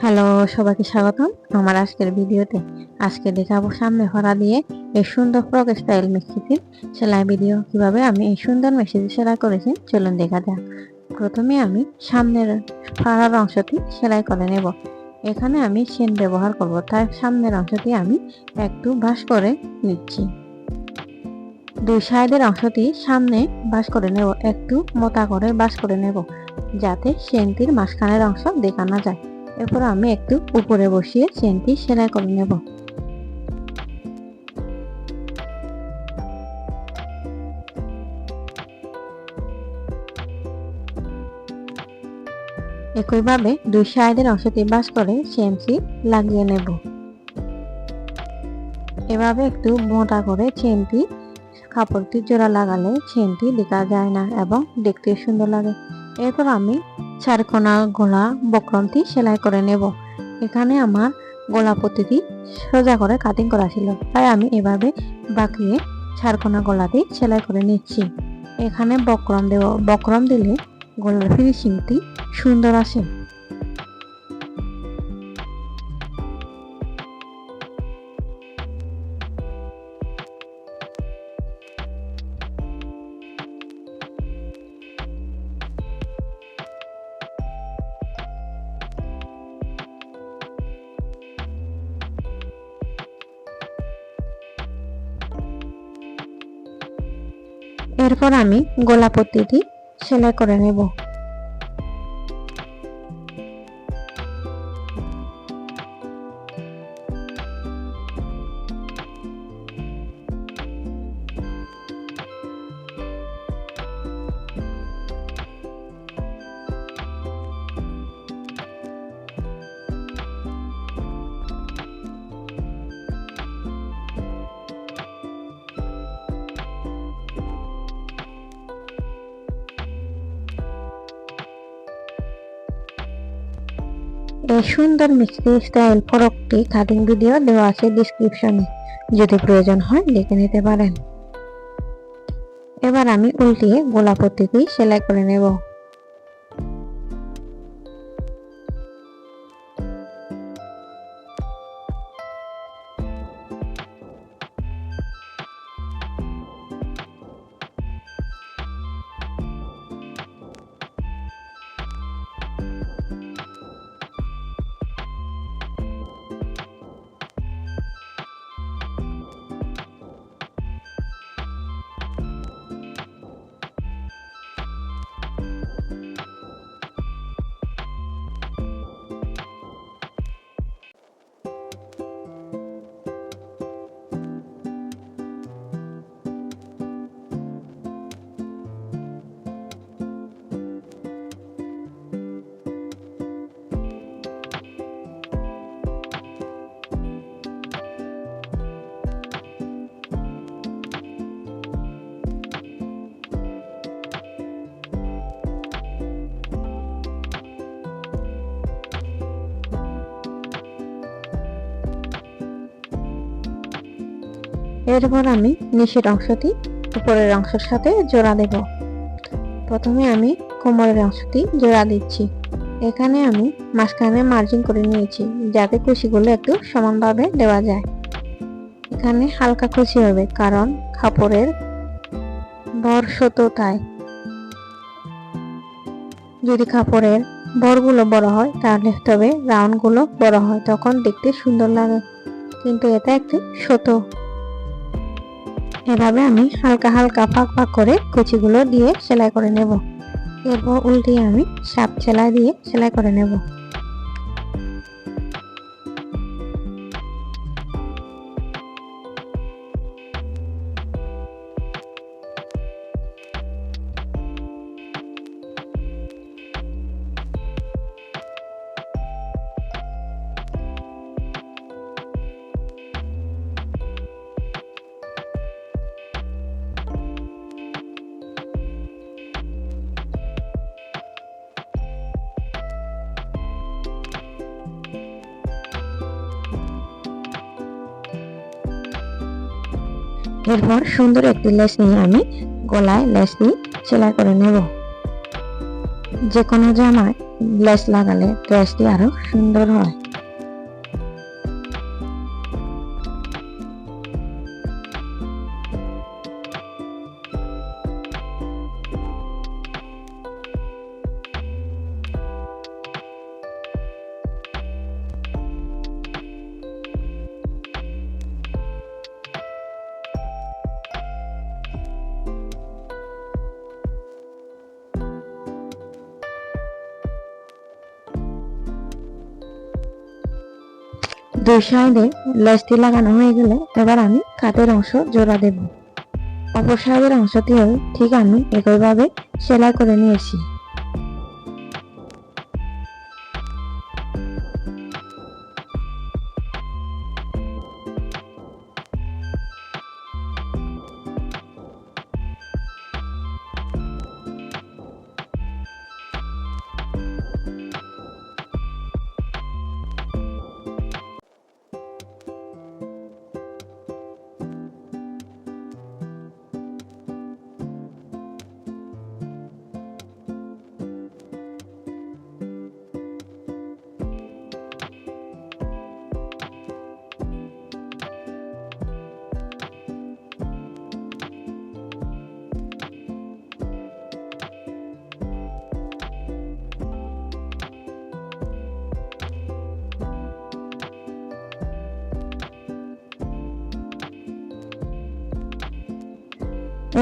Hello, সবাইকে স্বাগতম আমার আজকের ভিডিওতে। আজকে দেখাবো সামনে ফড়া দিয়ে এই সুন্দর ফ্রক স্টাইল মেক্সিতে সেলাই ভিডিও। কিভাবে আমি এই সুন্দর মেক্সিতে সেলাই করেছি চলুন দেখা যাক। প্রথমে আমি সামনের ফাড়ার অংশটি সেলাই করে নেব। এখানে আমি চেন ব্যবহার করব, তাই সামনের অংশটি আমি একটু ভাঁজ করে নিচ্ছি। দুই সাইডের অংশটি সামনে ভাঁজ করে নেব, একটু মোটা করে ভাঁজ করে নেব যাতে চেনটির মাঝখানের অংশ দেখা না যায়। এরপর আমি একটু উপরে বসিয়ে চেনটি সেলাই করে নেব। একইভাবে দুই সাইডের অংশটি ভাঁজ করে চেনটি লাগিয়ে নেব। এভাবে একটু মোটা করে চেনটি কাপড়টি জোড়া লাগালে চেনটি দেখা যায় না এবং দেখতে সুন্দর লাগে। এরপর আমি চারকোনা গলা বক্রমটি সেলাই করে নেব। এখানে আমার গলা পট্টিটি সোজা করে কাটিং করা ছিল, তাই আমি এভাবে বাঁকিয়ে চারকোনা গলাটি সেলাই করে নিচ্ছি। এখানে বক্রম দেব, বক্রম দিলে গলার ফিনিশিংটি সুন্দর আসে। এরপর আমি গলা পট্টিটি সেলাই করে নেব। এই সুন্দর মিষ্টি স্টাইল ফ্রকটি কাটিং ভিডিও দেওয়া আছে ডিসক্রিপশনে, যদি প্রয়োজন হয় দেখে নিতে পারেন। এবার আমি উল্টিয়ে গলা পট্টিটি সেলাই করে নেব। এরপর আমি নিচের অংশটি উপরের অংশের সাথে জোড়া দেব। প্রথমে আমি কোমরের অংশটি জোড়া দিচ্ছি। এখানে আমি মাঝখানে মার্জিন করে নিয়েছি যাতে কুচিগুলো একটু সমানভাবে দেওয়া যায়। এখানে হালকা কুচি হবে কারণ কাপড়ের ভর ছোট, তাই যদি কাপড়ের ভরগুলো বড় হয় তাহলে তবে রাউন্ড গুলো বড় হয়, তখন দেখতে সুন্দর লাগে, কিন্তু এটা একটু ছোট। এভাবে আমি হালকা হালকা ফাঁক ফাঁক করে কুচিগুলো দিয়ে সেলাই করে নেব। এরপর উল্টিয়ে আমি সাপ সেলাই দিয়ে সেলাই করে নেব। এরপর সুন্দর একটি লেস নিয়ে আমি গলায় লেস দিয়ে সেলাই করে নেব। যে কোনো জামায় লেস লাগালে ড্রেসটি আরো সুন্দর হয়। দুই সাইডে লেসটি লাগানো হয়ে গেলে এবার আমি কাঁধের অংশ জোড়া দেব। অপর সাইডের অংশটিও ঠিক আমি একইভাবে সেলাই করে নিয়েছি।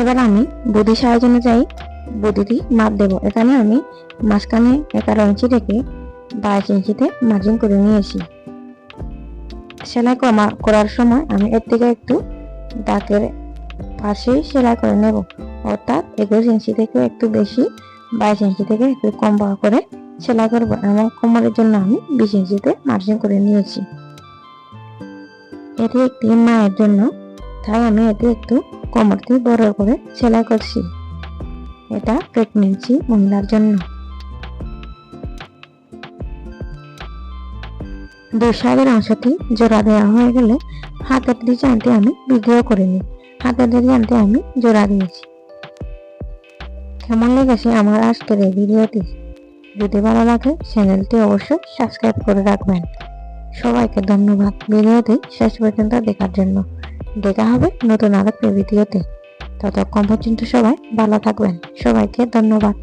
এবার আমি বডি সাইজ অনুযায়ী বডিটি মাপ দেব। এখানে আমি মাঝখানে 11 ইঞ্চি থেকে 22 ইঞ্চিতে মার্জিন করে নিয়েছি। সেলাই করার সময় আমি এর থেকে একটু দাগের পাশেই সেলাই করে নেব, অর্থাৎ 21 ইঞ্চি থেকে একটু বেশি, 22 ইঞ্চি থেকে একটু কম করে সেলাই করব। এবং কোমরের জন্য আমি 20 ইঞ্চিতে মার্জিন করে নিয়েছি। এটি একটি মায়ের জন্য, তাই আমি এটি একটু কোমরটি বড় করে সেলাই করছি। এটা প্রেগনেন্সি মহিলার জন্য। দুই সাইডের অংশটি জোড়া দেওয়া হয়ে গেলে হাতের ডিজাইনটি আমি ভিডিও করে নিই। হাতের ডিজাইনটি আমি জোড়া দিয়েছি। কেমন লেগেছে আমার আজকের এই ভিডিওটি? যদি ভালো লাগে চ্যানেলটি অবশ্যই সাবস্ক্রাইব করে রাখবেন। সবাইকে ধন্যবাদ ভিডিওটি শেষ পর্যন্ত দেখার জন্য। দেখা হবে নতুন আরেকটি ভিডিওতে। ততক্ষণ পর্যন্ত সবাই ভালো থাকবেন। সবাইকে ধন্যবাদ।